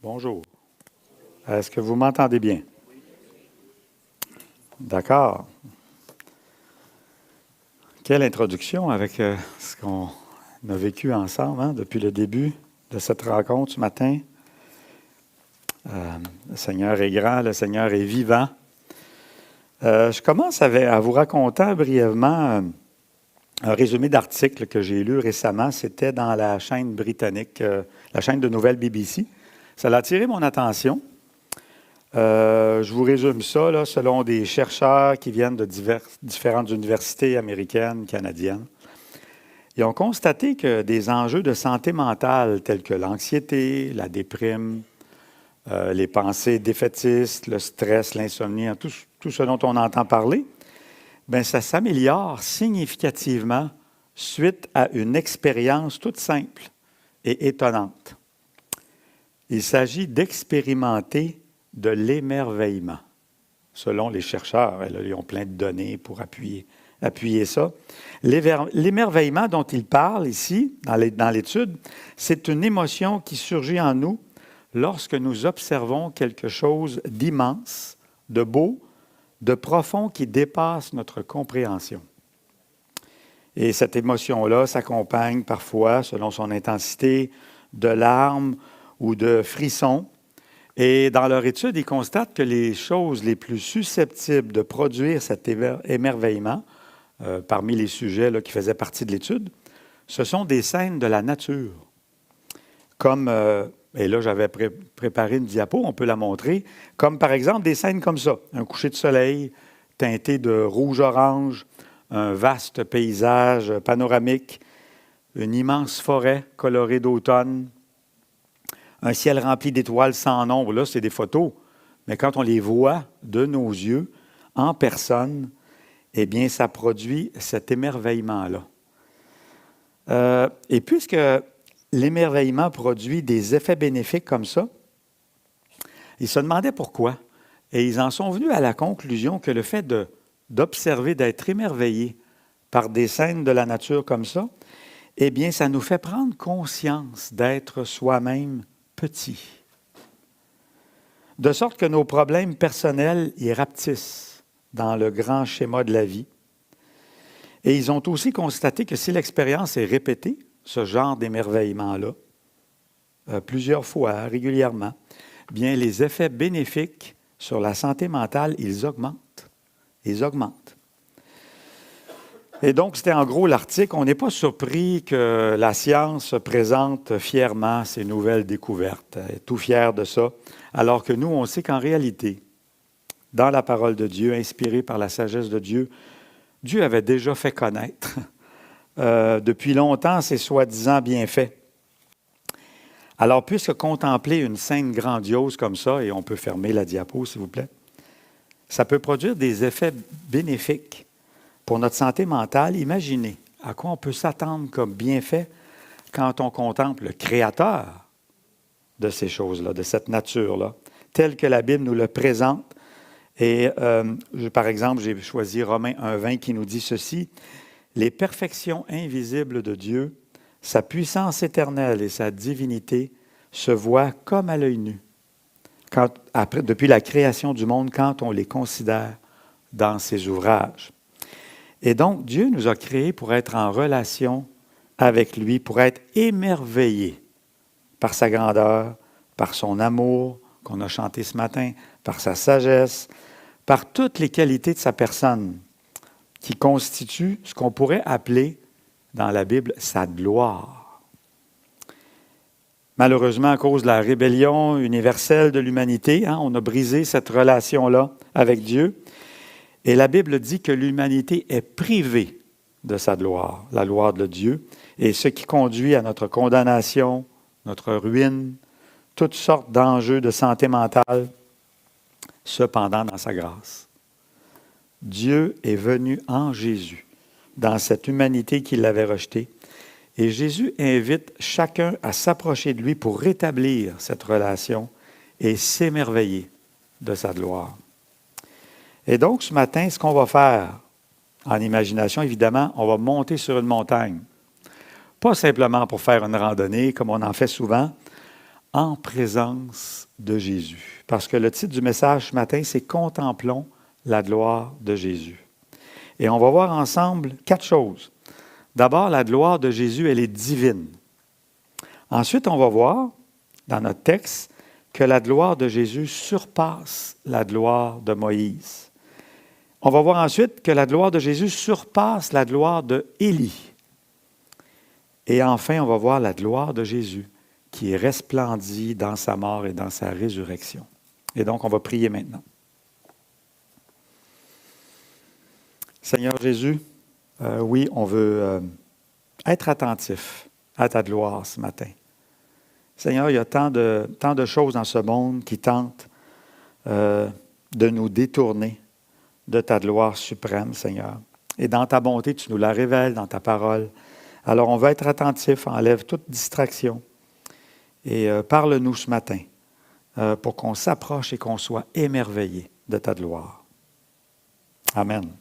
Bonjour. Est-ce que vous m'entendez bien? D'accord. Quelle introduction avec ce qu'on a vécu ensemble depuis le début de cette rencontre ce matin. Le Seigneur est grand, le Seigneur est vivant. Je commence à vous raconter brièvement un résumé d'article que j'ai lu récemment. C'était dans la chaîne britannique, la chaîne de nouvelles BBC. Ça a attiré mon attention. Je vous résume ça, là, selon des chercheurs qui viennent de différentes universités américaines, canadiennes. Ils ont constaté que des enjeux de santé mentale tels que l'anxiété, la déprime, les pensées défaitistes, le stress, l'insomnie, tout ce dont on entend parler, bien, ça s'améliore significativement suite à une expérience toute simple et étonnante. Il s'agit d'expérimenter de l'émerveillement, selon les chercheurs. Ils ont plein de données pour appuyer ça. L'émerveillement dont il parle ici, dans l'étude, c'est une émotion qui surgit en nous lorsque nous observons quelque chose d'immense, de beau, de profond qui dépasse notre compréhension. Et cette émotion-là s'accompagne parfois, selon son intensité, de larmes ou de frissons. Et dans leur étude, ils constatent que les choses les plus susceptibles de produire cet émerveillement, parmi les sujets là, qui faisaient partie de l'étude, ce sont des scènes de la nature. Comme, et là j'avais préparé une diapo, on peut la montrer, comme par exemple des scènes comme ça, un coucher de soleil teinté de rouge-orange, un vaste paysage panoramique, une immense forêt colorée d'automne, un ciel rempli d'étoiles sans nombre. Là, c'est des photos. Mais quand on les voit de nos yeux, en personne, eh bien, ça produit cet émerveillement-là. Et puisque l'émerveillement produit des effets bénéfiques comme ça, ils se demandaient pourquoi. Et ils en sont venus à la conclusion que le fait d'observer, d'être émerveillé par des scènes de la nature comme ça, eh bien, ça nous fait prendre conscience d'être soi-même petit. De sorte que nos problèmes personnels y rapetissent dans le grand schéma de la vie. Et ils ont aussi constaté que si l'expérience est répétée, ce genre d'émerveillement-là, plusieurs fois, régulièrement, bien les effets bénéfiques sur la santé mentale, ils augmentent. Ils augmentent. Et donc, c'était en gros l'article. On n'est pas surpris que la science présente fièrement ses nouvelles découvertes, elle est tout fière de ça, alors que nous, on sait qu'en réalité, dans la parole de Dieu, inspirée par la sagesse de Dieu, Dieu avait déjà fait connaître depuis longtemps ses soi-disant bienfaits. Alors, puisque contempler une scène grandiose comme ça, et on peut fermer la diapo, s'il vous plaît, ça peut produire des effets bénéfiques pour notre santé mentale. Imaginez à quoi on peut s'attendre comme bienfait quand on contemple le Créateur de ces choses-là, de cette nature-là, tel que la Bible nous le présente. Et par exemple, j'ai choisi Romains 1,20 qui nous dit ceci: « Les perfections invisibles de Dieu, sa puissance éternelle et sa divinité se voient comme à l'œil nu, depuis la création du monde, quand on les considère dans ses ouvrages. » Et donc, Dieu nous a créés pour être en relation avec lui, pour être émerveillés par sa grandeur, par son amour qu'on a chanté ce matin, par sa sagesse, par toutes les qualités de sa personne qui constituent ce qu'on pourrait appeler dans la Bible sa gloire. Malheureusement, à cause de la rébellion universelle de l'humanité, on a brisé cette relation-là avec Dieu. Et la Bible dit que l'humanité est privée de sa gloire, la gloire de Dieu, et ce qui conduit à notre condamnation, notre ruine, toutes sortes d'enjeux de santé mentale. Cependant, dans sa grâce, Dieu est venu en Jésus, dans cette humanité qui l'avait rejetée, et Jésus invite chacun à s'approcher de lui pour rétablir cette relation et s'émerveiller de sa gloire. Et donc, ce matin, ce qu'on va faire, en imagination, évidemment, on va monter sur une montagne. Pas simplement pour faire une randonnée, comme on en fait souvent, en présence de Jésus. Parce que le titre du message ce matin, c'est « Contemplons la gloire de Jésus ». Et on va voir ensemble 4 choses. D'abord, la gloire de Jésus, elle est divine. Ensuite, on va voir, dans notre texte, que la gloire de Jésus surpasse la gloire de Moïse. On va voir ensuite que la gloire de Jésus surpasse la gloire de Élie. Et enfin, on va voir la gloire de Jésus qui resplendit dans sa mort et dans sa résurrection. Et donc, on va prier maintenant. Seigneur Jésus, oui, on veut être attentif à ta gloire ce matin. Seigneur, il y a tant de choses dans ce monde qui tentent de nous détourner de ta gloire suprême, Seigneur. Et dans ta bonté, tu nous la révèles dans ta parole. Alors, on veut être attentif, enlève toute distraction. Et parle-nous ce matin pour qu'on s'approche et qu'on soit émerveillé de ta gloire. Amen.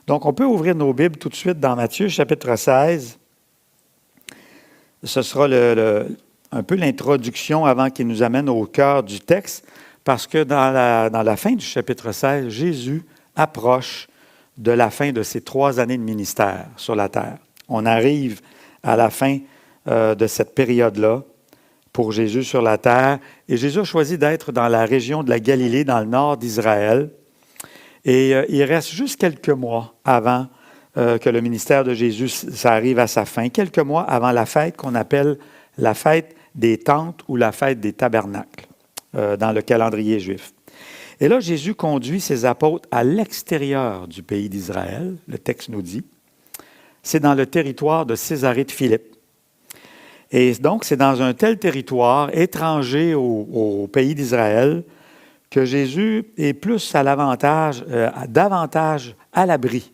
Donc, on peut ouvrir nos Bibles tout de suite dans Matthieu, chapitre 16. Ce sera un peu l'introduction avant qu'il nous amène au cœur du texte, parce que dans la fin du chapitre 16, Jésus approche de la fin de ses 3 années de ministère sur la terre. On arrive à la fin de cette période-là pour Jésus sur la terre. Et Jésus a choisi d'être dans la région de la Galilée, dans le nord d'Israël. Et il reste juste quelques mois avant que le ministère de Jésus ça arrive à sa fin, quelques mois avant la fête qu'on appelle la fête des tentes ou la fête des tabernacles dans le calendrier juif. Et là, Jésus conduit ses apôtres à l'extérieur du pays d'Israël, le texte nous dit. C'est dans le territoire de Césarée de Philippe. Et donc, c'est dans un tel territoire étranger au pays d'Israël que Jésus est plus à l'avantage, davantage à l'abri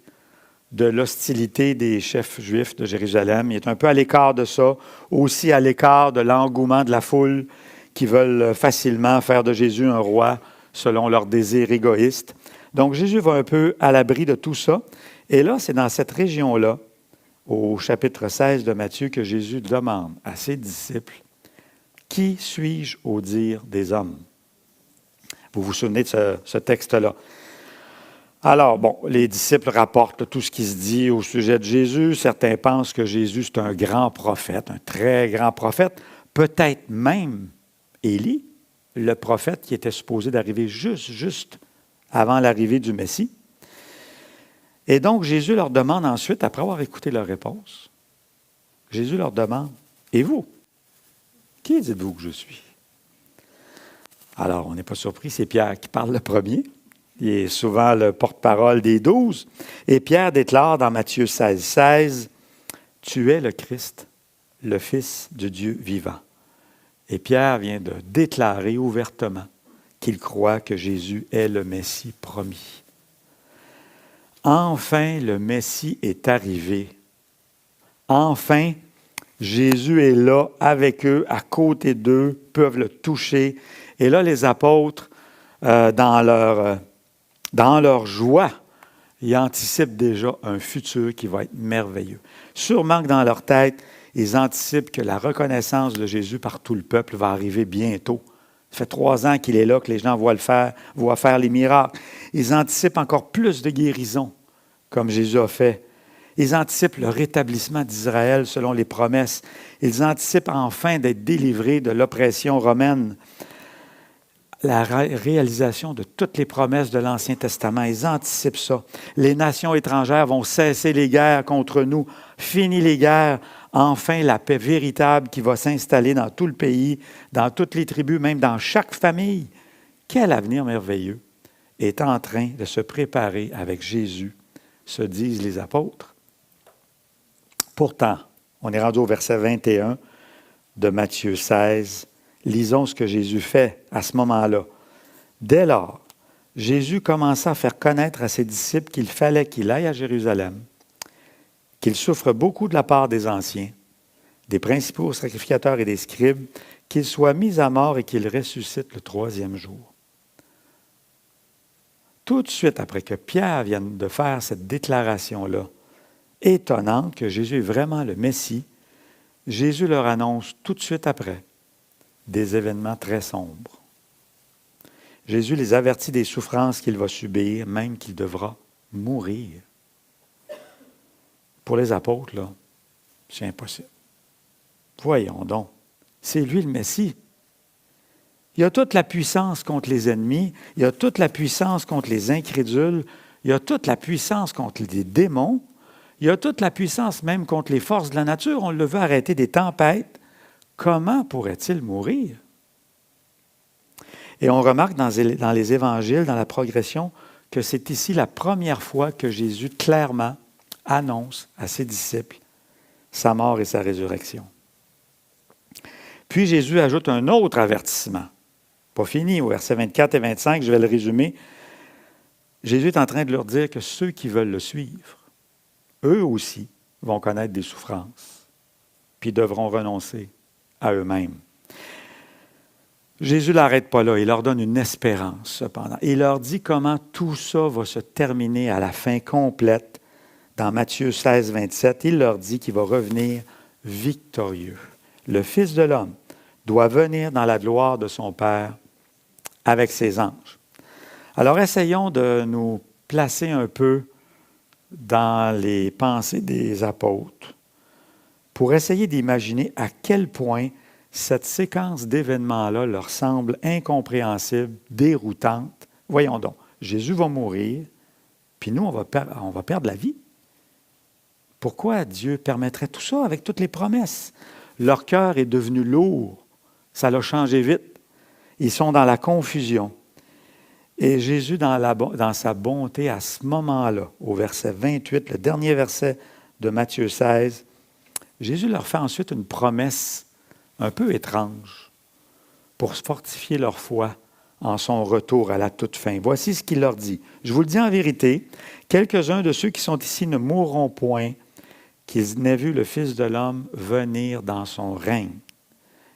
de l'hostilité des chefs juifs de Jérusalem. Il est un peu à l'écart de ça, aussi à l'écart de l'engouement de la foule qui veulent facilement faire de Jésus un roi selon leurs désirs égoïstes. Donc, Jésus va un peu à l'abri de tout ça. Et là, c'est dans cette région-là, au chapitre 16 de Matthieu, que Jésus demande à ses disciples, « Qui suis-je au dire des hommes? » Vous vous souvenez de ce texte-là. Alors, bon, les disciples rapportent tout ce qui se dit au sujet de Jésus. Certains pensent que Jésus, c'est un grand prophète, un très grand prophète, peut-être même Élie, le prophète qui était supposé d'arriver juste avant l'arrivée du Messie. Et donc, Jésus leur demande ensuite, après avoir écouté leur réponse, Jésus leur demande, « Et vous, qui dites-vous que je suis? » Alors, on n'est pas surpris, c'est Pierre qui parle le premier. Il est souvent le porte-parole des 12. Et Pierre déclare dans Matthieu 16, « Tu es le Christ, le Fils du Dieu vivant. » Et Pierre vient de déclarer ouvertement qu'il croit que Jésus est le Messie promis. Enfin, le Messie est arrivé. Enfin, Jésus est là avec eux, à côté d'eux, peuvent le toucher. Et là, les apôtres, dans leur joie, ils anticipent déjà un futur qui va être merveilleux. Sûrement que dans leur tête, ils anticipent que la reconnaissance de Jésus par tout le peuple va arriver bientôt. Ça fait 3 ans qu'il est là, que les gens voient faire les miracles. Ils anticipent encore plus de guérisons, comme Jésus a fait. Ils anticipent le rétablissement d'Israël selon les promesses. Ils anticipent enfin d'être délivrés de l'oppression romaine. La réalisation de toutes les promesses de l'Ancien Testament. Ils anticipent ça. Les nations étrangères vont cesser les guerres contre nous. Fini les guerres. Enfin, la paix véritable qui va s'installer dans tout le pays, dans toutes les tribus, même dans chaque famille. Quel avenir merveilleux est en train de se préparer avec Jésus, se disent les apôtres. Pourtant, on est rendu au verset 21 de Matthieu 16. Lisons ce que Jésus fait à ce moment-là. Dès lors, Jésus commença à faire connaître à ses disciples qu'il fallait qu'il aille à Jérusalem, qu'il souffre beaucoup de la part des anciens, des principaux sacrificateurs et des scribes, qu'il soit mis à mort et qu'il ressuscite le 3e jour. Tout de suite après que Pierre vienne de faire cette déclaration-là, étonnante que Jésus est vraiment le Messie, Jésus leur annonce tout de suite après des événements très sombres. Jésus les avertit des souffrances qu'il va subir, même qu'il devra mourir. Pour les apôtres, là, c'est impossible. Voyons donc, c'est lui le Messie. Il a toute la puissance contre les ennemis, il a toute la puissance contre les incrédules, il a toute la puissance contre les démons, il a toute la puissance même contre les forces de la nature. On le veut arrêter des tempêtes. Comment pourrait-il mourir? Et on remarque dans les évangiles, dans la progression, que c'est ici la première fois que Jésus clairement annonce à ses disciples sa mort et sa résurrection. Puis Jésus ajoute un autre avertissement. Pas fini, au verset 24 et 25, je vais le résumer. Jésus est en train de leur dire que ceux qui veulent le suivre, eux aussi vont connaître des souffrances, puis devront renoncer à eux-mêmes. Jésus ne l'arrête pas là, il leur donne une espérance cependant. Il leur dit comment tout ça va se terminer à la fin complète. Dans Matthieu 16, 27, il leur dit qu'il va revenir victorieux. Le Fils de l'homme doit venir dans la gloire de son Père avec ses anges. Alors essayons de nous placer un peu dans les pensées des apôtres pour essayer d'imaginer à quel point cette séquence d'événements-là leur semble incompréhensible, déroutante. Voyons donc, Jésus va mourir, puis nous, on va perdre la vie. Pourquoi Dieu permettrait tout ça avec toutes les promesses? Leur cœur est devenu lourd, ça l'a changé vite. Ils sont dans la confusion. Et Jésus, dans sa bonté, à ce moment-là, au verset 28, le dernier verset de Matthieu 16, Jésus leur fait ensuite une promesse un peu étrange pour fortifier leur foi en son retour à la toute fin. Voici ce qu'il leur dit. Je vous le dis en vérité, quelques-uns de ceux qui sont ici ne mourront point, qu'ils n'aient vu le Fils de l'homme venir dans son règne.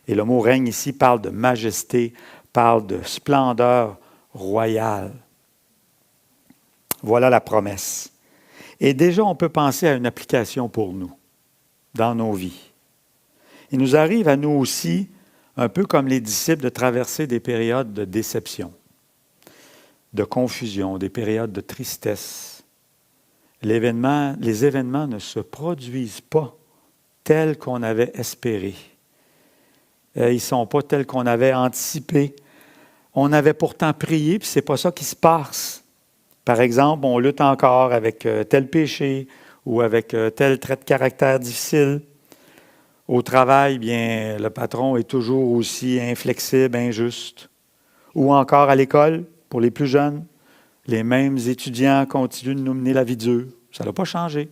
Et le mot règne ici parle de majesté, parle de splendeur royale. Voilà la promesse. Et déjà, on peut penser à une application pour nous, dans nos vies. Il nous arrive à nous aussi, un peu comme les disciples, de traverser des périodes de déception, de confusion, des périodes de tristesse. Les événements ne se produisent pas tels qu'on avait espéré. Ils ne sont pas tels qu'on avait anticipé. On avait pourtant prié, puis ce n'est pas ça qui se passe. Par exemple, on lutte encore avec tel péché ou avec tel trait de caractère difficile. Au travail, bien, le patron est toujours aussi inflexible, injuste. Ou encore à l'école, pour les plus jeunes, les mêmes étudiants continuent de nous mener la vie dure. Ça n'a pas changé.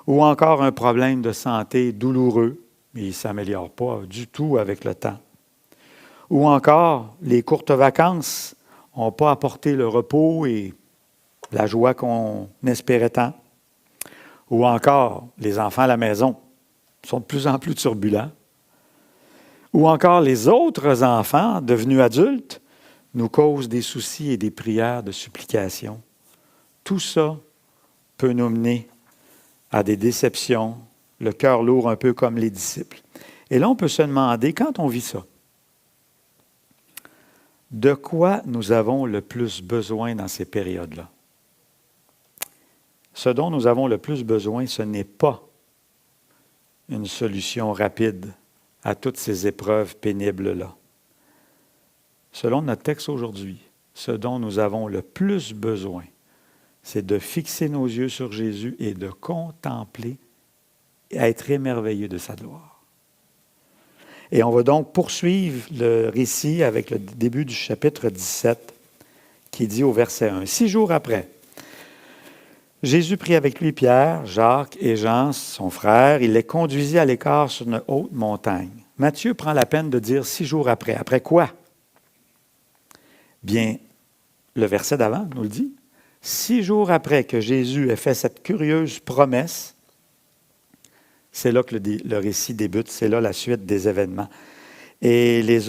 Ou encore un problème de santé douloureux, mais il ne s'améliore pas du tout avec le temps. Ou encore, les courtes vacances n'ont pas apporté le repos et la joie qu'on espérait tant. Ou encore, les enfants à la maison sont de plus en plus turbulents. Ou encore, les autres enfants, devenus adultes, nous causent des soucis et des prières de supplication. Tout ça peut nous mener à des déceptions, le cœur lourd un peu comme les disciples. Et là, on peut se demander, quand on vit ça, de quoi nous avons le plus besoin dans ces périodes-là? Ce dont nous avons le plus besoin, ce n'est pas une solution rapide à toutes ces épreuves pénibles-là. Selon notre texte aujourd'hui, ce dont nous avons le plus besoin, c'est de fixer nos yeux sur Jésus et de contempler et être émerveillés de sa gloire. Et on va donc poursuivre le récit avec le début du chapitre 17 qui dit au verset 1, « 6 jours après, Jésus prit avec lui Pierre, Jacques et Jean, son frère. Il les conduisit à l'écart sur une haute montagne. » Matthieu prend la peine de dire 6 jours après. Après quoi? Bien, le verset d'avant nous le dit. 6 jours après que Jésus ait fait cette curieuse promesse, c'est là que le récit débute, c'est là la suite des événements. Et les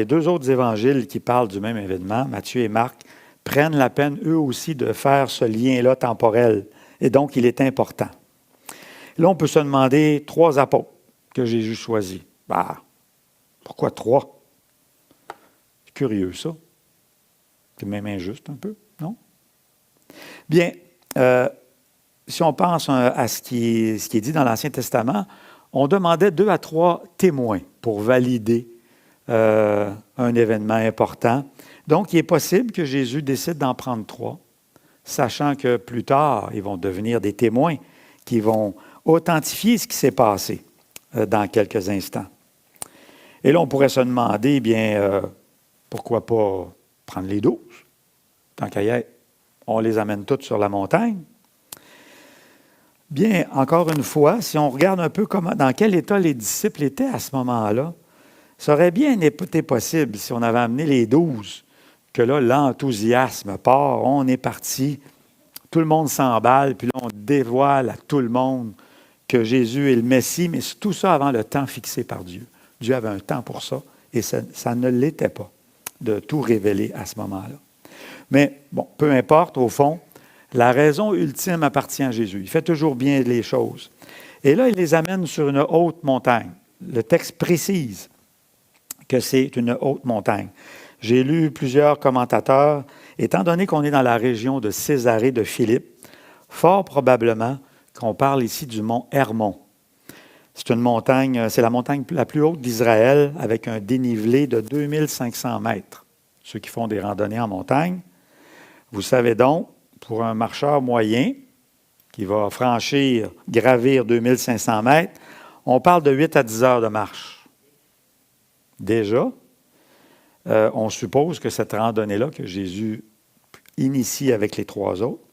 deux autres évangiles qui parlent du même événement, Matthieu et Marc, prennent la peine, eux aussi, de faire ce lien-là temporel. Et donc, il est important. Là, on peut se demander 3 apôtres que Jésus choisit. Pourquoi 3? C'est curieux, ça. C'est même injuste un peu, non? Bien, si on pense à ce qui est dit dans l'Ancien Testament, on demandait 2 à 3 témoins pour valider un événement important. Donc, il est possible que Jésus décide d'en prendre 3, sachant que plus tard, ils vont devenir des témoins qui vont authentifier ce qui s'est passé dans quelques instants. Et là, on pourrait se demander, bien, pourquoi pas prendre les 12? Tant qu'à y être, on les amène toutes sur la montagne. Bien, encore une fois, si on regarde un peu dans quel état les disciples étaient à ce moment-là, ça aurait bien été possible, si on avait amené les 12, que là, l'enthousiasme part, on est parti, tout le monde s'emballe, puis là, on dévoile à tout le monde que Jésus est le Messie, mais tout ça avant le temps fixé par Dieu. Dieu avait un temps pour ça, et ça ne l'était pas, de tout révéler à ce moment-là. Mais, bon, peu importe, au fond, la raison ultime appartient à Jésus. Il fait toujours bien les choses. Et là, il les amène sur une haute montagne. Le texte précise que c'est une haute montagne. J'ai lu plusieurs commentateurs, étant donné qu'on est dans la région de Césarée de Philippe, fort probablement qu'on parle ici du mont Hermon. C'est une montagne, c'est la montagne la plus haute d'Israël avec un dénivelé de 2500 mètres. Ceux qui font des randonnées en montagne, vous savez donc, pour un marcheur moyen qui va gravir 2500 mètres, on parle de 8 à 10 heures de marche. Déjà, on suppose que cette randonnée-là que Jésus initie avec les 3 autres,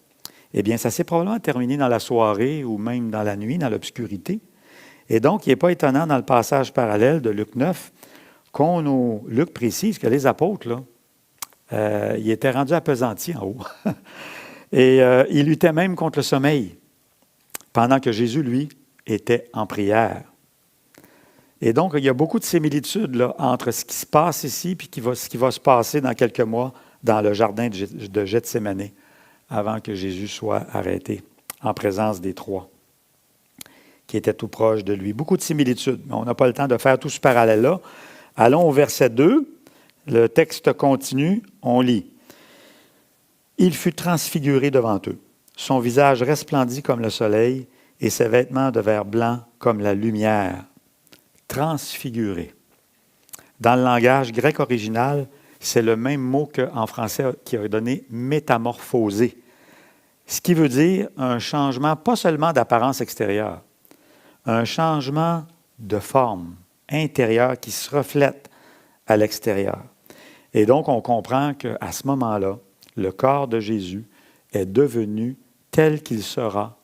eh bien, ça s'est probablement terminé dans la soirée ou même dans la nuit, dans l'obscurité. Et donc, il n'est pas étonnant dans le passage parallèle de Luc 9 Luc précise que les apôtres, là, ils étaient rendus appesantis en haut. Et ils luttaient même contre le sommeil, pendant que Jésus, lui, était en prière. Et donc, il y a beaucoup de similitudes là, entre ce qui se passe ici et ce qui va se passer dans quelques mois dans le jardin de Gethsémane, avant que Jésus soit arrêté, en présence des 3, qui étaient tout proches de lui. Beaucoup de similitudes, mais on n'a pas le temps de faire tout ce parallèle-là. Allons au verset 2. Le texte continue, on lit. « Il fut transfiguré devant eux. Son visage resplendit comme le soleil et ses vêtements devinrent blancs comme la lumière. » Transfiguré. Dans le langage grec original, c'est le même mot qu'en français qui a donné « métamorphosé », ce qui veut dire un changement pas seulement d'apparence extérieure, un changement de forme intérieure qui se reflète à l'extérieur. Et donc, on comprend qu'à ce moment-là, le corps de Jésus est devenu tel qu'il sera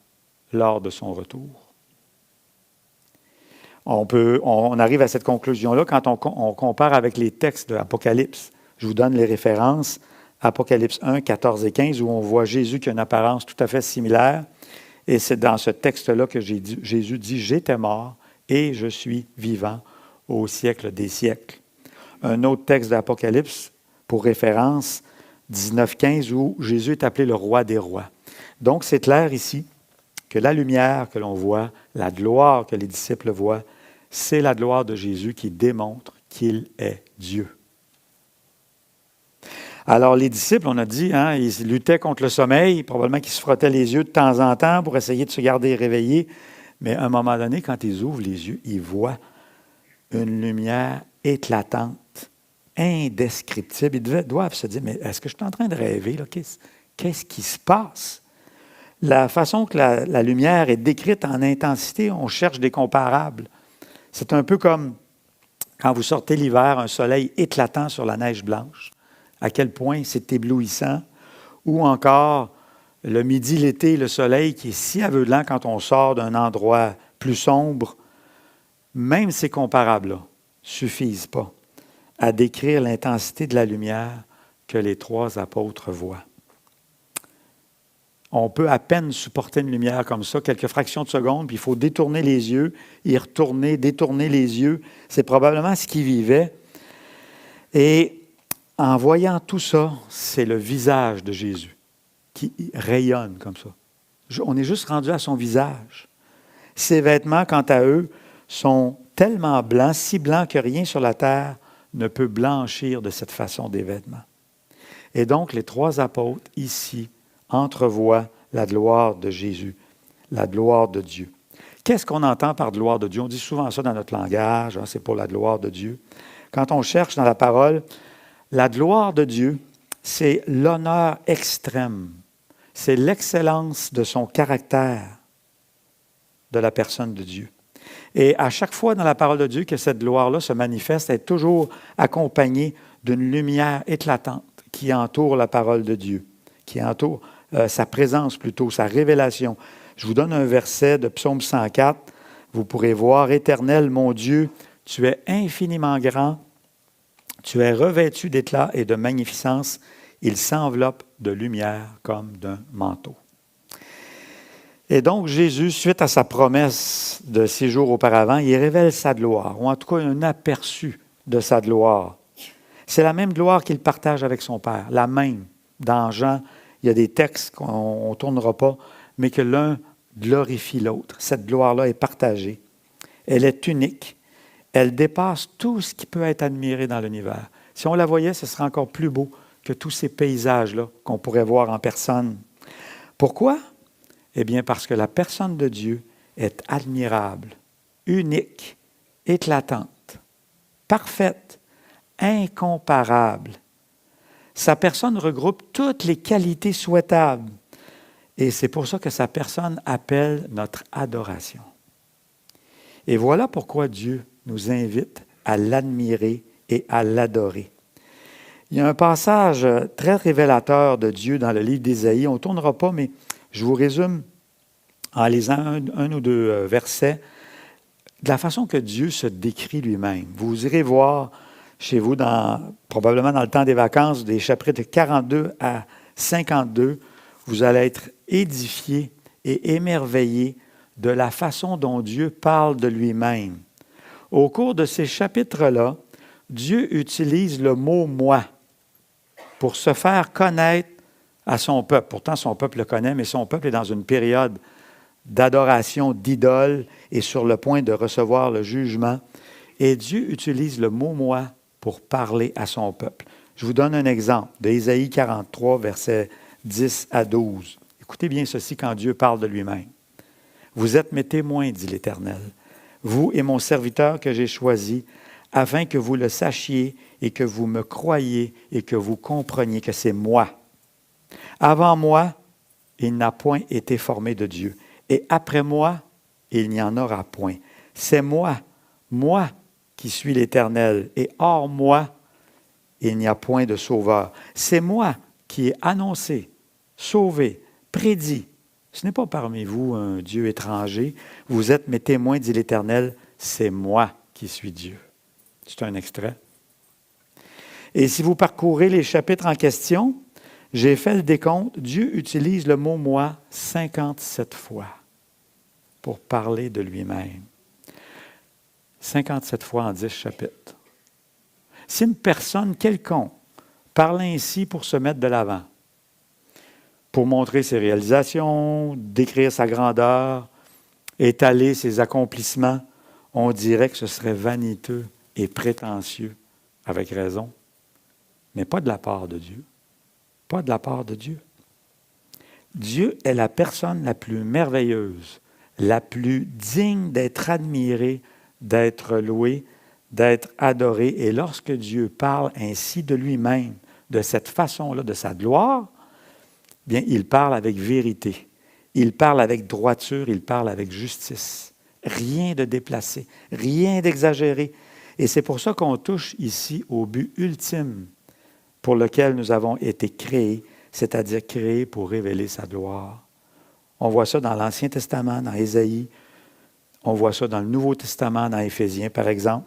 lors de son retour. On arrive à cette conclusion-là quand on compare avec les textes de l'Apocalypse. Je vous donne les références. Apocalypse 1, 14 et 15, où on voit Jésus qui a une apparence tout à fait similaire. Et c'est dans ce texte-là que Jésus dit « J'étais mort et je suis vivant au siècle des siècles ». Un autre texte d'Apocalypse, pour référence, 19, 15, où Jésus est appelé le roi des rois. Donc, c'est clair ici que la lumière que l'on voit, la gloire que les disciples voient, c'est la gloire de Jésus qui démontre qu'il est Dieu. Alors, les disciples, on a dit, ils luttaient contre le sommeil, probablement qu'ils se frottaient les yeux de temps en temps pour essayer de se garder réveillés. Mais à un moment donné, quand ils ouvrent les yeux, ils voient une lumière éclatante, indescriptible. Ils doivent se dire, mais est-ce que je suis en train de rêver? Là? Qu'est-ce qui se passe? La façon que la lumière est décrite en intensité, on cherche des comparables. C'est un peu comme quand vous sortez l'hiver, un soleil éclatant sur la neige blanche, à quel point c'est éblouissant, ou encore le midi, l'été, le soleil qui est si aveuglant quand on sort d'un endroit plus sombre. Même ces comparables-là ne suffisent pas à décrire l'intensité de la lumière que les 3 apôtres voient. On peut à peine supporter une lumière comme ça, quelques fractions de secondes, puis il faut détourner les yeux, y retourner, détourner les yeux. C'est probablement ce qu'ils vivaient. Et en voyant tout ça, c'est le visage de Jésus qui rayonne comme ça. On est juste rendu à son visage. Ses vêtements, quant à eux, sont tellement blanc, si blanc que rien sur la terre ne peut blanchir de cette façon des vêtements. Et donc, les trois apôtres, ici, entrevoient la gloire de Jésus, la gloire de Dieu. Qu'est-ce qu'on entend par gloire de Dieu? On dit souvent ça dans notre langage, hein, c'est pour la gloire de Dieu. Quand on cherche dans la parole, la gloire de Dieu, c'est l'honneur extrême, c'est l'excellence de son caractère, de la personne de Dieu. Et à chaque fois dans la parole de Dieu que cette gloire-là se manifeste, elle est toujours accompagnée d'une lumière éclatante qui entoure la parole de Dieu, qui entoure sa présence plutôt, sa révélation. Je vous donne un verset de Psaume 104. Vous pourrez voir, « Éternel, mon Dieu, tu es infiniment grand, tu es revêtu d'éclat et de magnificence, il s'enveloppe de lumière comme d'un manteau. » Et donc, Jésus, suite à sa promesse de 6 jours auparavant, il révèle sa gloire, ou en tout cas un aperçu de sa gloire. C'est la même gloire qu'il partage avec son Père, la même. Dans Jean, il y a des textes qu'on ne tournera pas, mais que l'un glorifie l'autre. Cette gloire-là est partagée. Elle est unique. Elle dépasse tout ce qui peut être admiré dans l'univers. Si on la voyait, ce serait encore plus beau que tous ces paysages-là qu'on pourrait voir en personne. Pourquoi? Eh bien, parce que la personne de Dieu est admirable, unique, éclatante, parfaite, incomparable. Sa personne regroupe toutes les qualités souhaitables. Et c'est pour ça que sa personne appelle notre adoration. Et voilà pourquoi Dieu nous invite à l'admirer et à l'adorer. Il y a un passage très révélateur de Dieu dans le livre d'Ésaïe. On ne tournera pas, mais je vous résume en lisant un ou deux versets de la façon que Dieu se décrit lui-même. Vous irez voir chez vous, probablement dans le temps des vacances, des chapitres 42 à 52, vous allez être édifiés et émerveillés de la façon dont Dieu parle de lui-même. Au cours de ces chapitres-là, Dieu utilise le mot « moi » pour se faire connaître à son peuple. Pourtant, son peuple le connaît, mais son peuple est dans une période d'adoration d'idoles et sur le point de recevoir le jugement. Et Dieu utilise le mot « moi » pour parler à son peuple. Je vous donne un exemple d'Ésaïe 43, versets 10 à 12. Écoutez bien ceci quand Dieu parle de lui-même. « Vous êtes mes témoins, dit l'Éternel, vous et mon serviteur que j'ai choisi, afin que vous le sachiez et que vous me croyiez et que vous compreniez que c'est moi. Avant moi, il n'a point été formé de Dieu, et après moi, il n'y en aura point. C'est moi, moi qui suis l'Éternel, et hors moi, il n'y a point de sauveur. C'est moi qui ai annoncé, sauvé, prédit. Ce n'est pas parmi vous un Dieu étranger. Vous êtes mes témoins, dit l'Éternel, c'est moi qui suis Dieu. » C'est un extrait. Et si vous parcourez les chapitres en question, j'ai fait le décompte, Dieu utilise le mot « moi » 57 fois pour parler de lui-même. 57 fois en 10 chapitres. Si une personne quelconque parle ainsi pour se mettre de l'avant, pour montrer ses réalisations, décrire sa grandeur, étaler ses accomplissements, on dirait que ce serait vaniteux et prétentieux, avec raison, mais pas de la part de Dieu. Pas de la part de Dieu. Dieu est la personne la plus merveilleuse, la plus digne d'être admirée, d'être louée, d'être adorée. Et lorsque Dieu parle ainsi de lui-même, de cette façon-là, de sa gloire, bien, il parle avec vérité, il parle avec droiture, il parle avec justice. Rien de déplacé, rien d'exagéré. Et c'est pour ça qu'on touche ici au but ultime pour lequel nous avons été créés, c'est-à-dire créés pour révéler sa gloire. On voit ça dans l'Ancien Testament, dans Ésaïe. On voit ça dans le Nouveau Testament, dans Éphésiens, par exemple.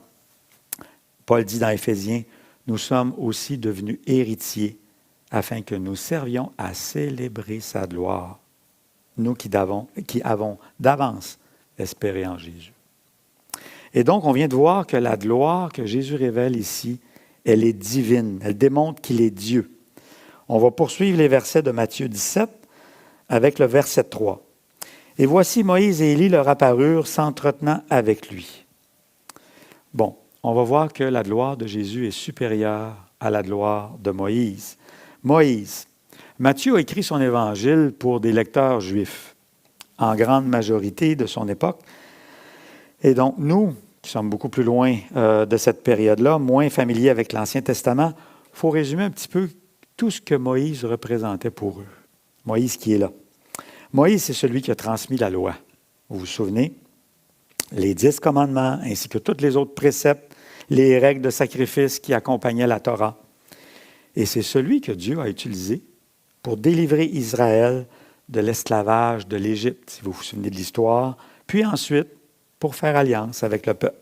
Paul dit dans Éphésiens, « Nous sommes aussi devenus héritiers afin que nous servions à célébrer sa gloire, nous qui avons d'avance espéré en Jésus. » Et donc, on vient de voir que la gloire que Jésus révèle ici, elle est divine. Elle démontre qu'il est Dieu. On va poursuivre les versets de Matthieu 17 avec le verset 3. « Et voici Moïse et Élie leur apparurent s'entretenant avec lui. Bon, on va voir que la gloire de Jésus est supérieure à la gloire de Moïse. Moïse. Matthieu a écrit son évangile pour des lecteurs juifs, en grande majorité de son époque. Et donc, nous, qui sommes beaucoup plus loin de cette période-là, moins familiers avec l'Ancien Testament, il faut résumer un petit peu tout ce que Moïse représentait pour eux. Moïse qui est là. Moïse, c'est celui qui a transmis la loi. Vous vous souvenez? Les 10 commandements, ainsi que tous les autres préceptes, les règles de sacrifice qui accompagnaient la Torah. Et c'est celui que Dieu a utilisé pour délivrer Israël de l'esclavage de l'Égypte, si vous vous souvenez de l'histoire, puis ensuite pour faire alliance avec le peuple.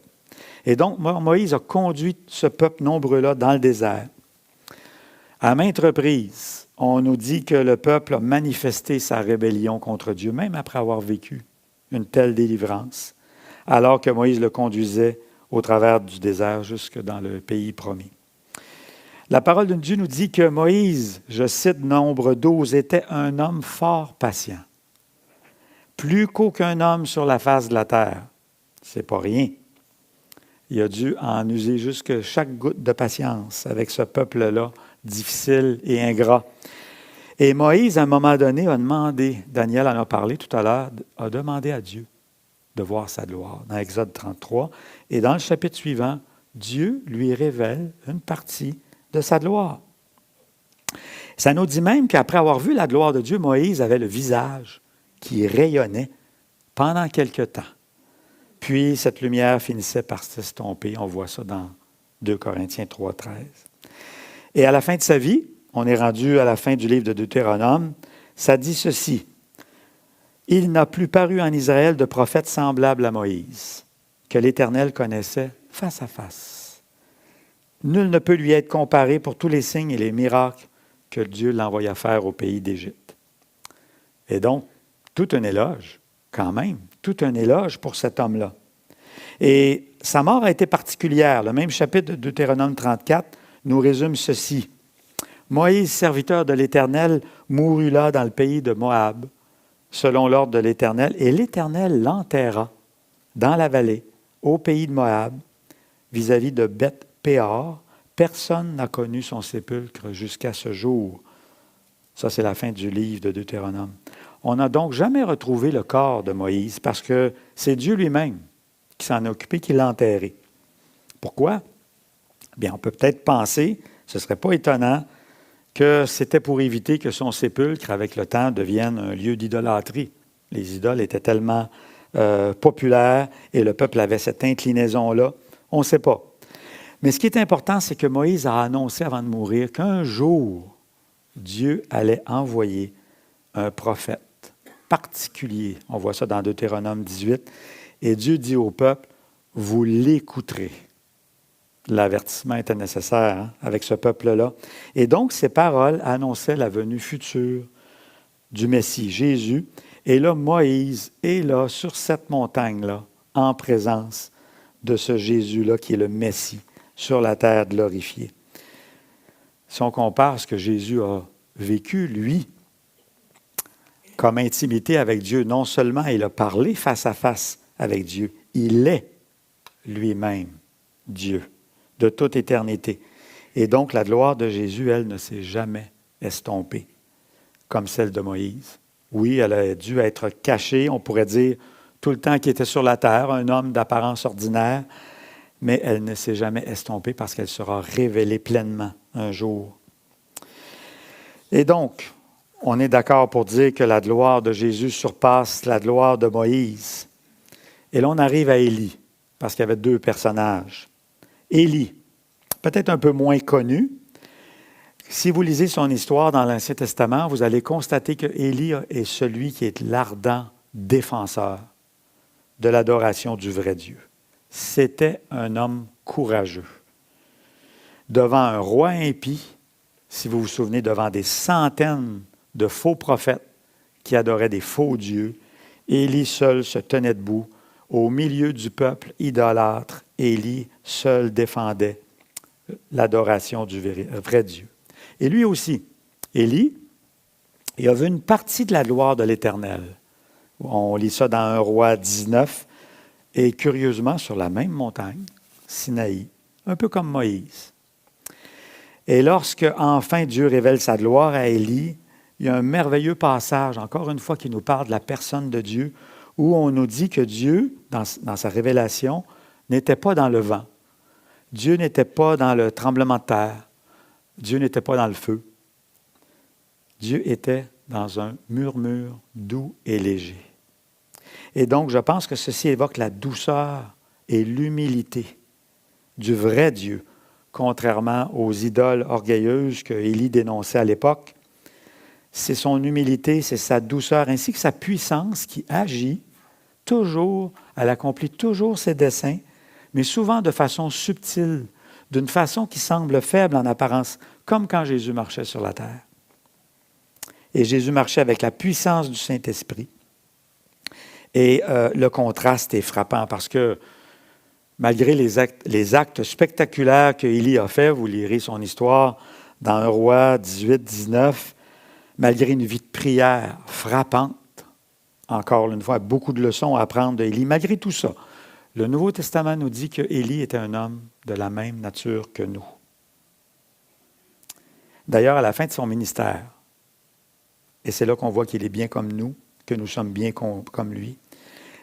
Et donc, Moïse a conduit ce peuple nombreux-là dans le désert. À maintes reprises, on nous dit que le peuple a manifesté sa rébellion contre Dieu, même après avoir vécu une telle délivrance, alors que Moïse le conduisait au travers du désert jusque dans le pays promis. La parole de Dieu nous dit que Moïse, je cite Nombre 12, était un homme fort patient, plus qu'aucun homme sur la face de la terre. C'est pas rien. Il a dû en user jusque chaque goutte de patience avec ce peuple-là, difficile et ingrat. Et Moïse, à un moment donné, a demandé, Daniel en a parlé tout à l'heure, a demandé à Dieu de voir sa gloire, dans Exode 33. Et dans le chapitre suivant, Dieu lui révèle une partie de sa gloire. Ça nous dit même qu'après avoir vu la gloire de Dieu, Moïse avait le visage qui rayonnait pendant quelque temps. Puis cette lumière finissait par s'estomper. On voit ça dans 2 Corinthiens 3, 13. Et à la fin de sa vie, on est rendu à la fin du livre de Deutéronome, ça dit ceci. Il n'a plus paru en Israël de prophète semblable à Moïse, que l'Éternel connaissait face à face. Nul ne peut lui être comparé pour tous les signes et les miracles que Dieu l'envoya faire au pays d'Égypte. Et donc, tout un éloge, quand même, tout un éloge pour cet homme-là. Et sa mort a été particulière. Le même chapitre de Deutéronome 34 nous résume ceci. Moïse, serviteur de l'Éternel, mourut là dans le pays de Moab, selon l'ordre de l'Éternel, et l'Éternel l'enterra dans la vallée, au pays de Moab, vis-à-vis de Beth-Péor. Personne n'a connu son sépulcre jusqu'à ce jour. Ça, c'est la fin du livre de Deutéronome. On n'a donc jamais retrouvé le corps de Moïse parce que c'est Dieu lui-même qui s'en a occupé, qui l'a enterré. Pourquoi? Bien, on peut peut-être penser, ce ne serait pas étonnant, que c'était pour éviter que son sépulcre, avec le temps, devienne un lieu d'idolâtrie. Les idoles étaient tellement populaires et le peuple avait cette inclinaison-là. On ne sait pas. Mais ce qui est important, c'est que Moïse a annoncé avant de mourir qu'un jour, Dieu allait envoyer un prophète particulier. On voit ça dans Deutéronome 18. Et Dieu dit au peuple, vous l'écouterez. L'avertissement était nécessaire avec ce peuple-là. Et donc, ces paroles annonçaient la venue future du Messie, Jésus. Et là, Moïse est là, sur cette montagne-là, en présence de ce Jésus-là qui est le Messie, sur la terre glorifiée. Si on compare ce que Jésus a vécu, lui, comme intimité avec Dieu, non seulement il a parlé face à face avec Dieu, il est lui-même Dieu de toute éternité. Et donc, la gloire de Jésus, elle, ne s'est jamais estompée, comme celle de Moïse. Oui, elle a dû être cachée, on pourrait dire, tout le temps qu'il était sur la terre, un homme d'apparence ordinaire, mais elle ne s'est jamais estompée parce qu'elle sera révélée pleinement un jour. Et donc, on est d'accord pour dire que la gloire de Jésus surpasse la gloire de Moïse. Et là, on arrive à Élie, parce qu'il y avait 2 personnages. Élie, peut-être un peu moins connu. Si vous lisez son histoire dans l'Ancien Testament, vous allez constater que Élie est celui qui est l'ardent défenseur de l'adoration du vrai Dieu. C'était un homme courageux. Devant un roi impie, si vous vous souvenez, devant des centaines de faux prophètes qui adoraient des faux dieux, Élie seul se tenait debout. Au milieu du peuple idolâtre, Élie seul défendait l'adoration du vrai Dieu. Et lui aussi, Élie, il a vu une partie de la gloire de l'Éternel. On lit ça dans 1 Roi 19. Et curieusement, sur la même montagne, Sinaï, un peu comme Moïse. Et lorsque, enfin, Dieu révèle sa gloire à Élie, il y a un merveilleux passage, encore une fois, qui nous parle de la personne de Dieu, où on nous dit que Dieu, dans sa révélation, n'était pas dans le vent. Dieu n'était pas dans le tremblement de terre. Dieu n'était pas dans le feu. Dieu était dans un murmure doux et léger. Et donc, je pense que ceci évoque la douceur et l'humilité du vrai Dieu, contrairement aux idoles orgueilleuses que Élie dénonçait à l'époque. C'est son humilité, c'est sa douceur, ainsi que sa puissance qui agit toujours, elle accomplit toujours ses desseins, mais souvent de façon subtile, d'une façon qui semble faible en apparence, comme quand Jésus marchait sur la terre. Et Jésus marchait avec la puissance du Saint-Esprit. Et le contraste est frappant parce que malgré les actes spectaculaires que Élie a fait, vous lirez son histoire dans 1 Roi 18-19, malgré une vie de prière frappante, encore une fois, beaucoup de leçons à apprendre d'Élie, malgré tout ça, le Nouveau Testament nous dit que Élie était un homme de la même nature que nous. D'ailleurs, à la fin de son ministère, et c'est là qu'on voit qu'il est bien comme nous, que nous sommes bien comme lui,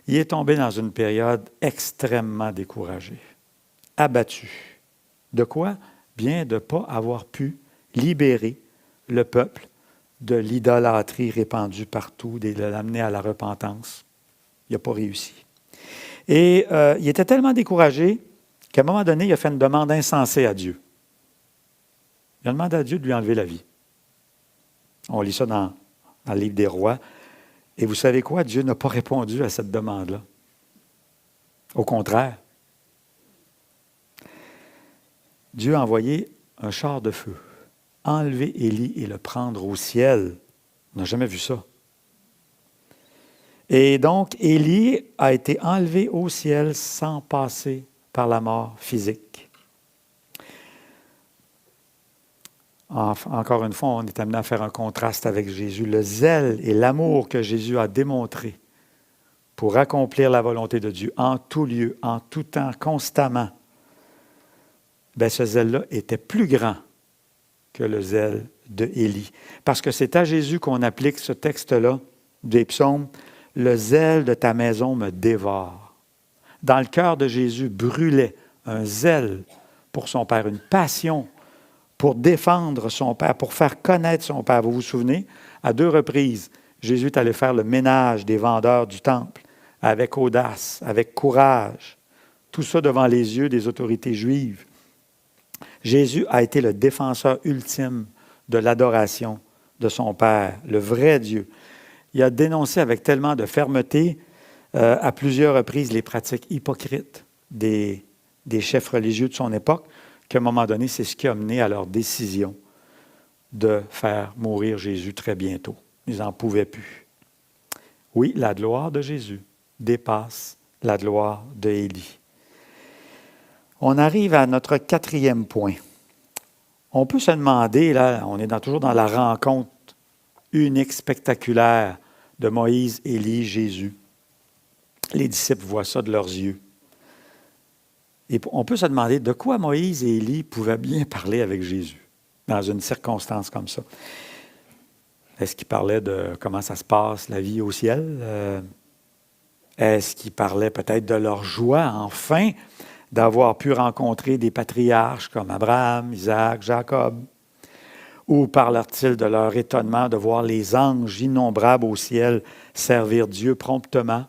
il est tombé dans une période extrêmement découragée, abattu. De quoi? Bien de ne pas avoir pu libérer le peuple de l'idolâtrie répandue partout, de l'amener à la repentance. Il n'a pas réussi. Et il était tellement découragé qu'à un moment donné, il a fait une demande insensée à Dieu. Il a demandé à Dieu de lui enlever la vie. On lit ça dans le livre des Rois. Et vous savez quoi? Dieu n'a pas répondu à cette demande-là. Au contraire. Dieu a envoyé un char de feu, enlever Élie et le prendre au ciel. On n'a jamais vu ça. Et donc, Élie a été enlevé au ciel sans passer par la mort physique. Encore une fois, on est amené à faire un contraste avec Jésus. Le zèle et l'amour que Jésus a démontré pour accomplir la volonté de Dieu en tout lieu, en tout temps, constamment, bien, ce zèle-là était plus grand que le zèle de Élie. Parce que c'est à Jésus qu'on applique ce texte-là des psaumes. « Le zèle de ta maison me dévore ». Dans le cœur de Jésus brûlait un zèle pour son Père, une passion pour défendre son Père, pour faire connaître son Père. Vous vous souvenez, à 2 reprises, Jésus est allé faire le ménage des vendeurs du temple avec audace, avec courage, tout ça devant les yeux des autorités juives. Jésus a été le défenseur ultime de l'adoration de son Père, le vrai Dieu. Il a dénoncé avec tellement de fermeté à plusieurs reprises les pratiques hypocrites des chefs religieux de son époque, qu'à un moment donné, c'est ce qui a mené à leur décision de faire mourir Jésus très bientôt. Ils n'en pouvaient plus. Oui, la gloire de Jésus dépasse la gloire de Élie. On arrive à notre 4e point. On peut se demander, là, on est toujours dans la rencontre unique, spectaculaire de Moïse, Élie, Jésus. Les disciples voient ça de leurs yeux. Et on peut se demander de quoi Moïse et Élie pouvaient bien parler avec Jésus dans une circonstance comme ça. Est-ce qu'ils parlaient de comment ça se passe, la vie au ciel? Est-ce qu'ils parlaient peut-être de leur joie, enfin, d'avoir pu rencontrer des patriarches comme Abraham, Isaac, Jacob? Ou parlèrent-ils de leur étonnement de voir les anges innombrables au ciel servir Dieu promptement?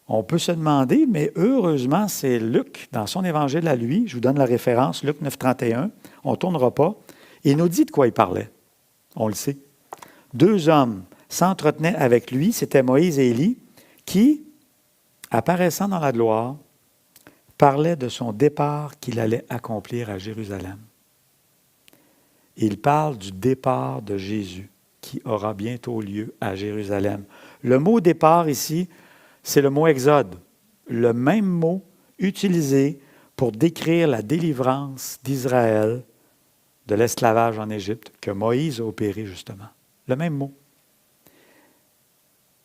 On peut se demander, mais heureusement, c'est Luc, dans son évangile à lui, je vous donne la référence, Luc 9, 31, on ne tournera pas, il nous dit de quoi il parlait. On le sait. 2 hommes s'entretenaient avec lui, c'était Moïse et Élie, qui, apparaissant dans la gloire, parlaient de son départ qu'il allait accomplir à Jérusalem. Il parle du départ de Jésus qui aura bientôt lieu à Jérusalem. Le mot départ ici, c'est le mot exode, le même mot utilisé pour décrire la délivrance d'Israël de l'esclavage en Égypte que Moïse a opéré justement. Le même mot.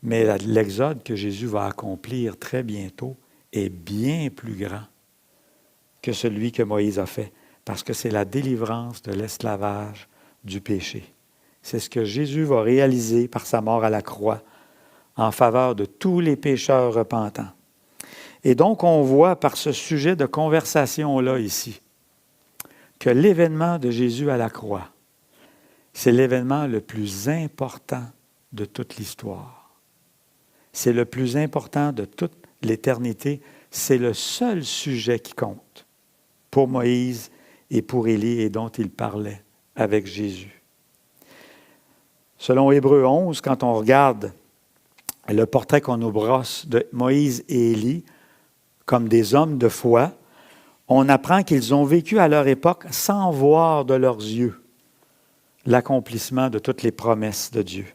Mais l'exode que Jésus va accomplir très bientôt est bien plus grand que celui que Moïse a fait, parce que c'est la délivrance de l'esclavage du péché. C'est ce que Jésus va réaliser par sa mort à la croix en faveur de tous les pécheurs repentants. Et donc, on voit par ce sujet de conversation-là ici que l'événement de Jésus à la croix, c'est l'événement le plus important de toute l'histoire. C'est le plus important de toute l'éternité. C'est le seul sujet qui compte pour Moïse et pour Élie et dont il parlait avec Jésus. Selon Hébreux 11, quand on regarde le portrait qu'on nous brosse de Moïse et Élie comme des hommes de foi, on apprend qu'ils ont vécu à leur époque sans voir de leurs yeux l'accomplissement de toutes les promesses de Dieu.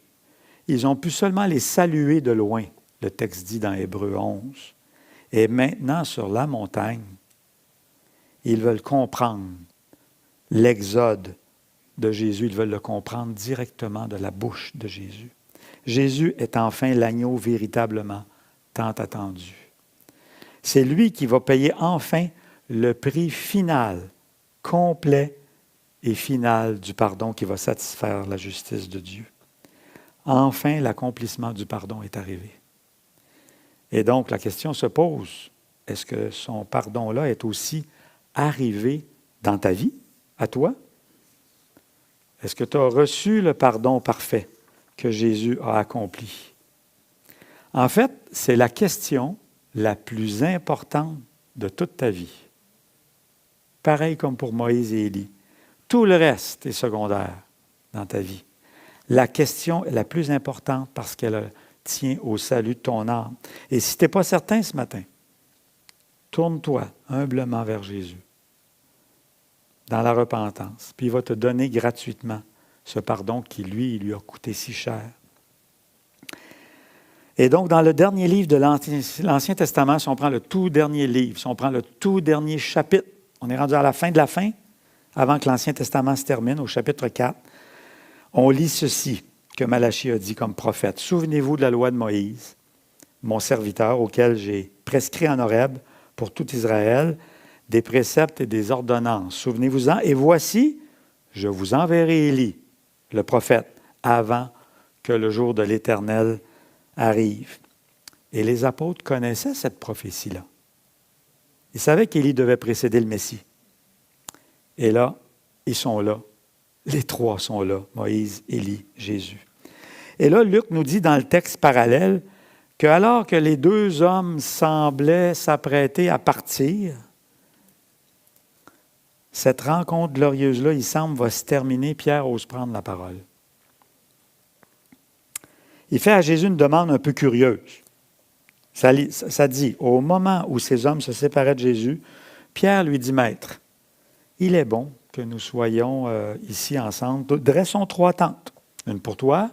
Ils ont pu seulement les saluer de loin, le texte dit dans Hébreux 11. Et maintenant, sur la montagne, ils veulent comprendre l'exode de Jésus. Ils veulent le comprendre directement de la bouche de Jésus. Jésus est enfin l'agneau véritablement tant attendu. C'est lui qui va payer enfin le prix final, complet et final du pardon qui va satisfaire la justice de Dieu. Enfin, l'accomplissement du pardon est arrivé. Et donc, la question se pose, est-ce que son pardon-là est aussi arrivé dans ta vie, à toi? Est-ce que tu as reçu le pardon parfait que Jésus a accompli? En fait, c'est la question la plus importante de toute ta vie. Pareil comme pour Moïse et Élie. Tout le reste est secondaire dans ta vie. La question est la plus importante parce qu'elle tient au salut de ton âme. Et si tu n'es pas certain ce matin, tourne-toi humblement vers Jésus, dans la repentance, puis il va te donner gratuitement ce pardon qui, lui, il lui a coûté si cher. Et donc, dans le dernier livre de l'Ancien Testament, si on prend le tout dernier livre, si on prend le tout dernier chapitre, on est rendu à la fin de la fin, avant que l'Ancien Testament se termine, au chapitre 4, on lit ceci que Malachie a dit comme prophète. « Souvenez-vous de la loi de Moïse, mon serviteur, auquel j'ai prescrit en Horeb pour tout Israël, des préceptes et des ordonnances. Souvenez-vous-en, et voici, je vous enverrai Élie, le prophète, avant que le jour de l'Éternel arrive. » Et les apôtres connaissaient cette prophétie-là. Ils savaient qu'Élie devait précéder le Messie. Et là, ils sont là. Les trois sont là, Moïse, Élie, Jésus. Et là, Luc nous dit dans le texte parallèle que alors que les deux hommes semblaient s'apprêter à partir, cette rencontre glorieuse-là, il semble, va se terminer. Pierre ose prendre la parole. Il fait à Jésus une demande un peu curieuse. Ça dit, au moment où ces hommes se séparaient de Jésus, Pierre lui dit, « Maître, il est bon que nous soyons ici ensemble. Dressons 3 tentes, une pour toi,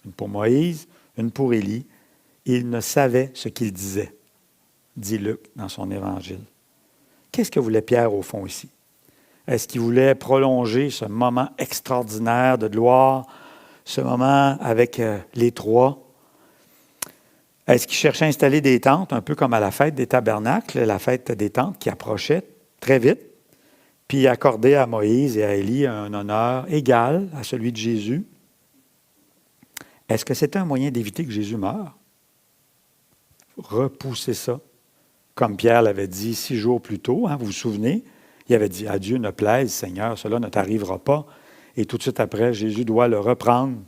une pour Moïse, une pour Élie. » Il ne savait ce qu'il disait, dit Luc dans son évangile. Qu'est-ce que voulait Pierre au fond ici? Est-ce qu'il voulait prolonger ce moment extraordinaire de gloire, ce moment avec les trois? Est-ce qu'il cherchait à installer des tentes, un peu comme à la fête des tabernacles, la fête des tentes qui approchait très vite, puis accorder à Moïse et à Élie un honneur égal à celui de Jésus? Est-ce que c'était un moyen d'éviter que Jésus meure? Repousser ça, comme Pierre l'avait dit 6 jours plus tôt, vous vous souvenez? Il avait dit « À Dieu ne plaise, Seigneur, cela ne t'arrivera pas. » Et tout de suite après, Jésus doit le reprendre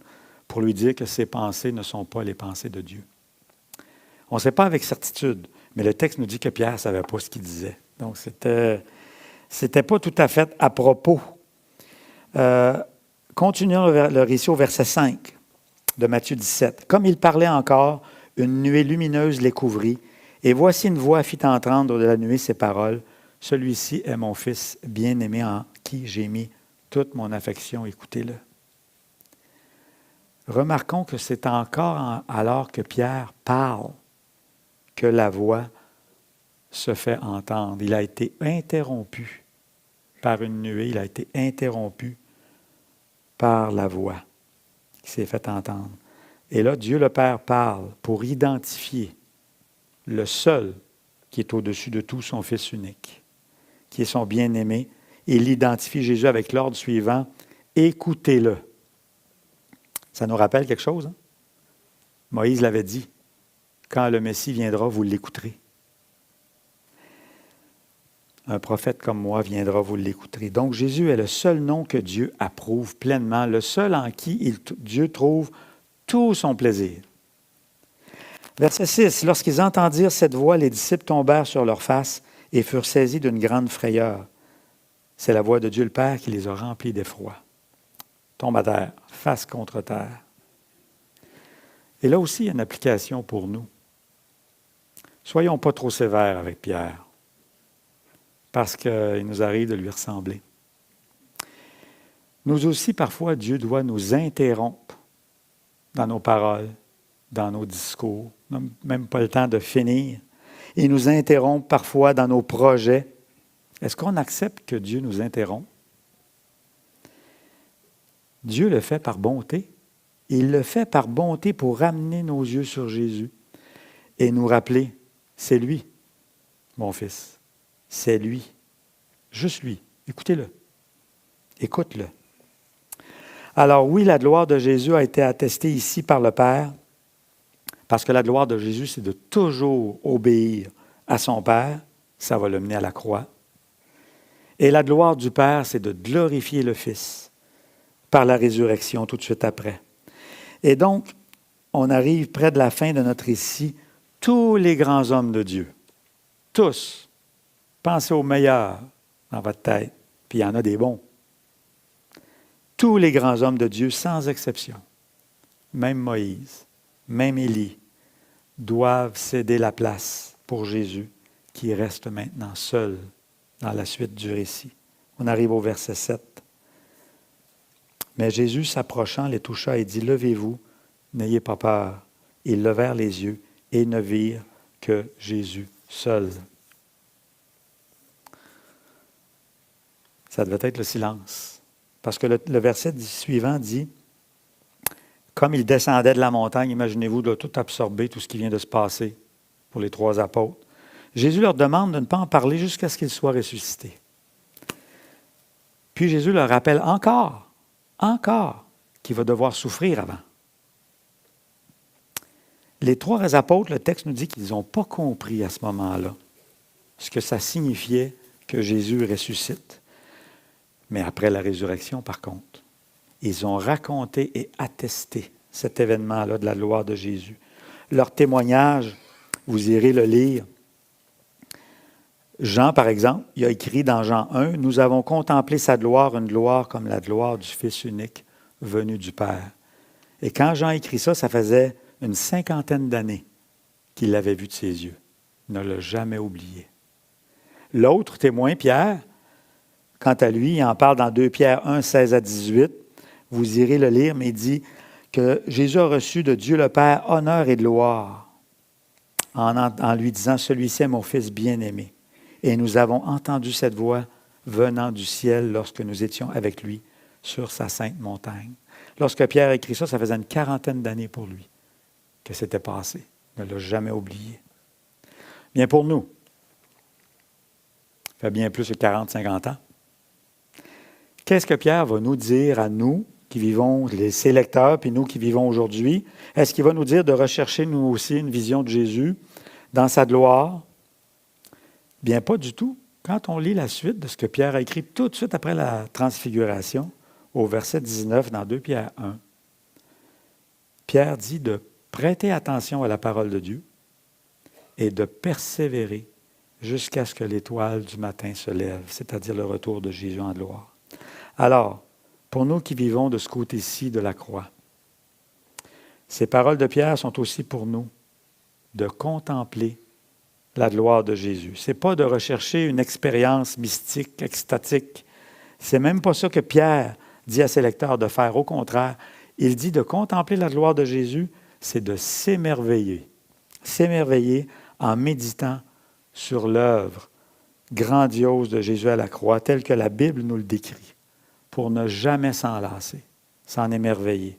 pour lui dire que ses pensées ne sont pas les pensées de Dieu. On ne sait pas avec certitude, mais le texte nous dit que Pierre ne savait pas ce qu'il disait. Donc, c'était pas tout à fait à propos. Continuons le récit au verset 5 de Matthieu 17. « Comme il parlait encore, une nuée lumineuse les couvrit, et voici une voix fit entendre de la nuée ces paroles. Celui-ci est mon Fils bien-aimé en qui j'ai mis toute mon affection. Écoutez-le. » Remarquons que c'est encore alors que Pierre parle que la voix se fait entendre. Il a été interrompu par une nuée, il a été interrompu par la voix qui s'est fait entendre. Et là, Dieu le Père parle pour identifier le seul qui est au-dessus de tout, son Fils unique, qui est son bien-aimé. Il identifie Jésus avec l'ordre suivant, « Écoutez-le ». Ça nous rappelle quelque chose, hein? Moïse l'avait dit, « Quand le Messie viendra, vous l'écouterez. Un prophète comme moi viendra, vous l'écouterez. » Donc Jésus est le seul nom que Dieu approuve pleinement, le seul en qui Dieu trouve tout son plaisir. Verset 6, « Lorsqu'ils entendirent cette voix, les disciples tombèrent sur leurs faces et furent saisis d'une grande frayeur. C'est la voix de Dieu le Père qui les a remplis d'effroi. » Tombe à terre, face contre terre. Et là aussi, il y a une application pour nous. Soyons pas trop sévères avec Pierre, parce qu'il nous arrive de lui ressembler. Nous aussi, parfois, Dieu doit nous interrompre dans nos paroles, dans nos discours. On n'a même pas le temps de finir. Il nous interrompt parfois dans nos projets. Est-ce qu'on accepte que Dieu nous interrompt? Dieu le fait par bonté. Il le fait par bonté pour ramener nos yeux sur Jésus et nous rappeler, c'est lui, mon fils. C'est lui. Juste lui. Écoutez-le. Écoute-le. Alors oui, la gloire de Jésus a été attestée ici par le Père, parce que la gloire de Jésus, c'est de toujours obéir à son Père. Ça va le mener à la croix. Et la gloire du Père, c'est de glorifier le Fils par la résurrection tout de suite après. Et donc, on arrive près de la fin de notre récit. Tous les grands hommes de Dieu, tous, pensez aux meilleurs dans votre tête, puis il y en a des bons. Tous les grands hommes de Dieu, sans exception, même Moïse, même Élie, doivent céder la place pour Jésus, qui reste maintenant seul dans la suite du récit. On arrive au verset 7. Mais Jésus, s'approchant, les toucha et dit, « Levez-vous, n'ayez pas peur. » Ils levèrent les yeux et ne virent que Jésus seul. Ça devait être le silence. Parce que le verset suivant dit, comme ils descendaient de la montagne, imaginez-vous, de tout absorber, tout ce qui vient de se passer pour les trois apôtres. Jésus leur demande de ne pas en parler jusqu'à ce qu'ils soient ressuscités. Puis Jésus leur rappelle encore, qu'il va devoir souffrir avant. Les trois apôtres, le texte nous dit qu'ils n'ont pas compris à ce moment-là ce que ça signifiait que Jésus ressuscite. Mais après la résurrection, par contre, ils ont raconté et attesté cet événement-là de la gloire de Jésus. Leur témoignage, vous irez le lire. Jean, par exemple, il a écrit dans Jean 1, « Nous avons contemplé sa gloire, une gloire comme la gloire du Fils unique venu du Père. » Et quand Jean écrit ça, ça faisait une 50aine d'années qu'il l'avait vu de ses yeux. Il ne l'a jamais oublié. L'autre témoin, Pierre, quant à lui, il en parle dans 2 Pierre 1, 16 à 18. Vous irez le lire, mais il dit que Jésus a reçu de Dieu le Père honneur et gloire en lui disant, « Celui-ci est mon Fils bien-aimé. » Et nous avons entendu cette voix venant du ciel lorsque nous étions avec lui sur sa sainte montagne. Lorsque Pierre a écrit ça, ça faisait une 40aine d'années pour lui que c'était passé. Il ne l'a jamais oublié. Bien pour nous, ça fait bien plus de 40-50 ans. Qu'est-ce que Pierre va nous dire à nous qui vivons, ses lecteurs, puis nous qui vivons aujourd'hui? Est-ce qu'il va nous dire de rechercher nous aussi une vision de Jésus dans sa gloire? Bien, pas du tout. Quand on lit la suite de ce que Pierre a écrit tout de suite après la transfiguration, au verset 19 dans 2 Pierre 1, Pierre dit de prêter attention à la parole de Dieu et de persévérer jusqu'à ce que l'étoile du matin se lève, c'est-à-dire le retour de Jésus en gloire. Alors, pour nous qui vivons de ce côté-ci de la croix, ces paroles de Pierre sont aussi pour nous de contempler la gloire de Jésus. Ce n'est pas de rechercher une expérience mystique, extatique. Ce n'est même pas ça que Pierre dit à ses lecteurs de faire. Au contraire, il dit de contempler la gloire de Jésus, c'est de s'émerveiller. S'émerveiller en méditant sur l'œuvre grandiose de Jésus à la croix, telle que la Bible nous le décrit, pour ne jamais s'en lasser, s'en émerveiller.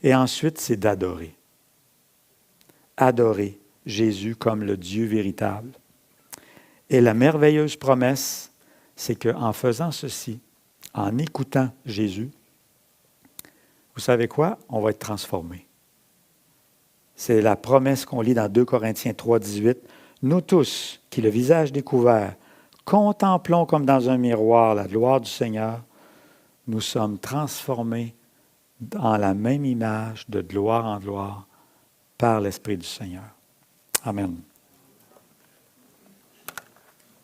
Et ensuite, c'est d'adorer. Adorer Jésus comme le Dieu véritable. Et la merveilleuse promesse c'est qu'en faisant ceci, en écoutant Jésus, vous savez quoi? On va être transformé. C'est la promesse qu'on lit dans 2 Corinthiens 3, 18. Nous tous, qui le visage découvert, contemplons comme dans un miroir la gloire du Seigneur, nous sommes transformés dans la même image de gloire en gloire par l'Esprit du Seigneur. Amen.